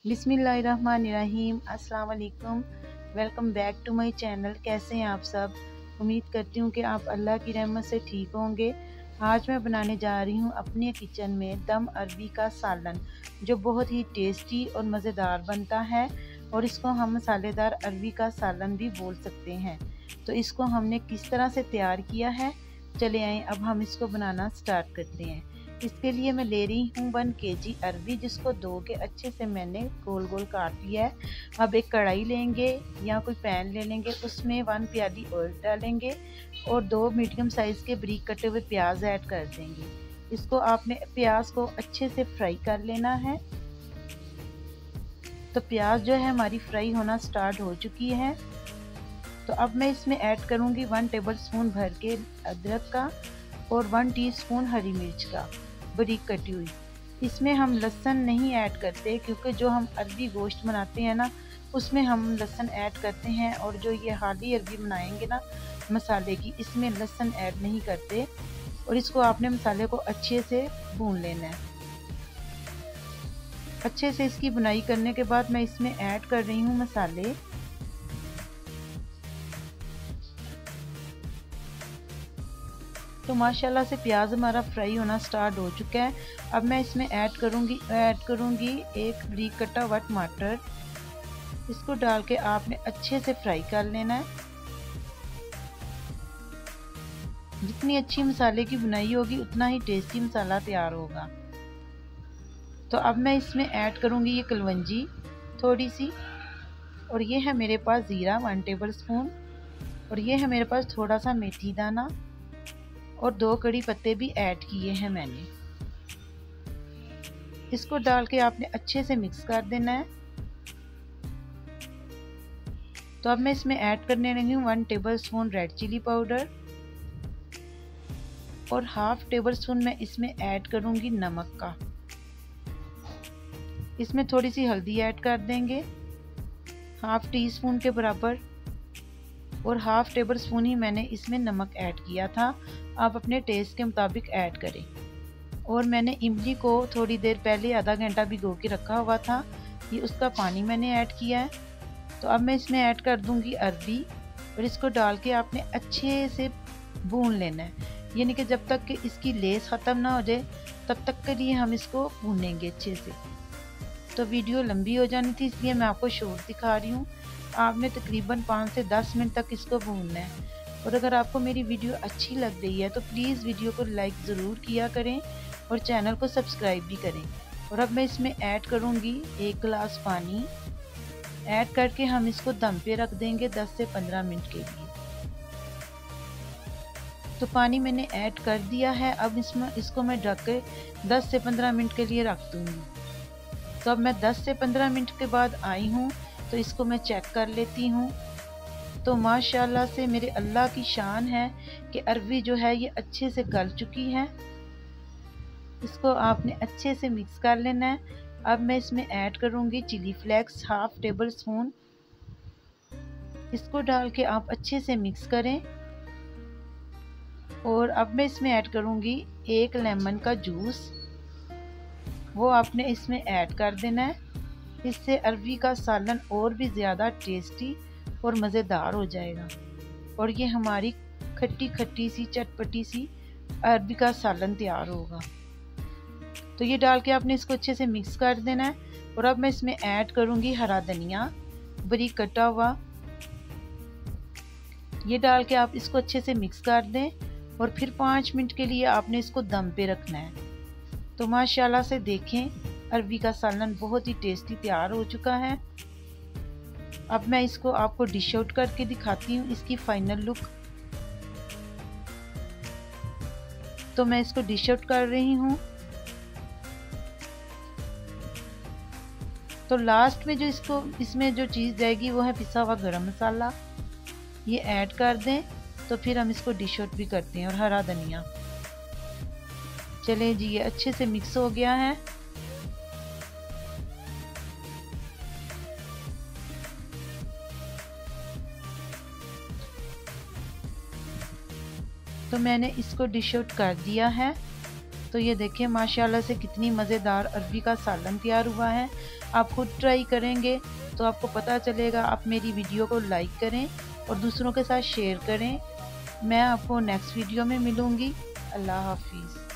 बिस्मिल्लाहिर्रहमानिर्रहीम। अस्सलाम वालेकुम। Welcome back to my channel. कैसे हैं आप सब? उम्मीद करती हूँ कि आप अल्लाह की रहमत से ठीक होंगे। आज मैं बनाने जा रही हूँ अपने किचन में दम अरबी का सालन, जो बहुत ही टेस्टी और मज़ेदार बनता है और इसको हम मसालेदार अरबी का सालन भी बोल सकते हैं। तो इसको हमने किस तरह से तैयार किया है, चले आए अब हम इसको बनाना स्टार्ट करते हैं। इसके लिए मैं ले रही हूँ 1 kg अरबी, जिसको धो के अच्छे से मैंने गोल गोल काट लिया है। अब एक कढ़ाई लेंगे या कोई पैन ले लेंगे, उसमें 1 प्याली ऑयल डालेंगे और 2 मीडियम साइज़ के बारीक कटे हुए प्याज ऐड कर देंगे। इसको आपने प्याज को अच्छे से फ्राई कर लेना है। तो प्याज जो है हमारी फ्राई होना स्टार्ट हो चुकी है। तो अब मैं इसमें ऐड करूँगी 1 टेबलस्पून भर के अदरक का और 1 टीस्पून हरी मिर्च का बारीक कटी हुई। इसमें हम लहसुन नहीं ऐड करते, क्योंकि जो हम अरबी गोश्त बनाते हैं ना, उसमें हम लहसुन ऐड करते हैं, और जो ये हाली अरबी बनाएंगे ना मसाले की, इसमें लहसुन ऐड नहीं करते। और इसको आपने मसाले को अच्छे से भून लेना है। अच्छे से इसकी बुनाई करने के बाद मैं इसमें ऐड कर रही हूँ मसाले। तो माशाल्लाह से प्याज हमारा फ्राई होना स्टार्ट हो चुका है। अब मैं इसमें ऐड करूँगी एक बारीक कटा हुआ टमाटर। इसको डाल के आपने अच्छे से फ्राई कर लेना है। जितनी अच्छी मसाले की बुनाई होगी उतना ही टेस्टी मसाला तैयार होगा। तो अब मैं इसमें ऐड करूँगी ये कलवंजी थोड़ी सी, और ये है मेरे पास ज़ीरा 1 टेबलस्पून, और ये है मेरे पास थोड़ा सा मेथी दाना और 2 कड़ी पत्ते भी ऐड किए हैं मैंने। इसको डाल के आपने अच्छे से मिक्स कर देना है। तो अब मैं इसमें ऐड करने लगी हूँ 1 टेबलस्पून रेड चिली पाउडर और हाफ टेबलस्पून मैं इसमें ऐड करूँगी नमक का। इसमें थोड़ी सी हल्दी ऐड कर देंगे, हाफ टी स्पून के बराबर, और हाफ टेबल स्पून ही मैंने इसमें नमक ऐड किया था। आप अपने टेस्ट के मुताबिक ऐड करें। और मैंने इमली को थोड़ी देर पहले आधा घंटा भिगो के रखा हुआ था, ये उसका पानी मैंने ऐड किया है। तो अब मैं इसमें ऐड कर दूंगी अरबी, और इसको डाल के आपने अच्छे से भून लेना है, यानी कि जब तक कि इसकी लेस ख़त्म ना हो जाए तब तक के लिए हम इसको भूनेंगे अच्छे से। तो वीडियो लंबी हो जानी थी, इसलिए मैं आपको शॉर्ट दिखा रही हूँ। आपने तकरीबन 5 से 10 मिनट तक इसको भूनना है। और अगर आपको मेरी वीडियो अच्छी लग रही है तो प्लीज़ वीडियो को लाइक ज़रूर किया करें और चैनल को सब्सक्राइब भी करें। और अब मैं इसमें ऐड करूँगी 1 गिलास पानी। ऐड करके हम इसको दम पे रख देंगे 10 से 15 मिनट के लिए। तो पानी मैंने ऐड कर दिया है। अब इसको मैं ढक के 10 से 15 मिनट के लिए रख दूँगी। तो अब मैं 10 से 15 मिनट के बाद आई हूँ, तो इसको मैं चेक कर लेती हूँ। तो माशाल्लाह से मेरे अल्लाह की शान है कि अरबी जो है ये अच्छे से गल चुकी है। इसको आपने अच्छे से मिक्स कर लेना है। अब मैं इसमें ऐड करूँगी chilli flakes half tablespoon. इसको डाल के आप अच्छे से मिक्स करें। और अब मैं इसमें ऐड करूँगी 1 लेमन का जूस, वो आपने इसमें ऐड कर देना है। इससे अरबी का सालन और भी ज़्यादा टेस्टी और मज़ेदार हो जाएगा, और ये हमारी खट्टी खट्टी सी चटपटी सी अरबी का सालन तैयार होगा। तो ये डाल के आपने इसको अच्छे से मिक्स कर देना है। और अब मैं इसमें ऐड करूँगी हरा धनिया बारीक कटा हुआ। ये डाल के आप इसको अच्छे से मिक्स कर दें, और फिर 5 मिनट के लिए आपने इसको दम पे रखना है। तो माशाल्लाह से देखें अरबी का सालन बहुत ही टेस्टी तैयार हो चुका है। अब मैं इसको आपको डिश आउट करके दिखाती हूँ इसकी फाइनल लुक। तो मैं इसको डिश आउट कर रही हूँ। तो लास्ट में जो इसमें जो चीज़ जाएगी वो है पिसा हुआ गरम मसाला, ये ऐड कर दें। तो फिर हम इसको डिश आउट भी करते हैं, और हरा धनिया। चलें जी, ये अच्छे से मिक्स हो गया है। तो मैंने इसको डिश आउट कर दिया है। तो ये देखिए माशाल्लाह से कितनी मज़ेदार अरबी का सालन तैयार हुआ है। आप खुद ट्राई करेंगे तो आपको पता चलेगा। आप मेरी वीडियो को लाइक करें और दूसरों के साथ शेयर करें। मैं आपको नेक्स्ट वीडियो में मिलूँगी। अल्लाह हाफिज़।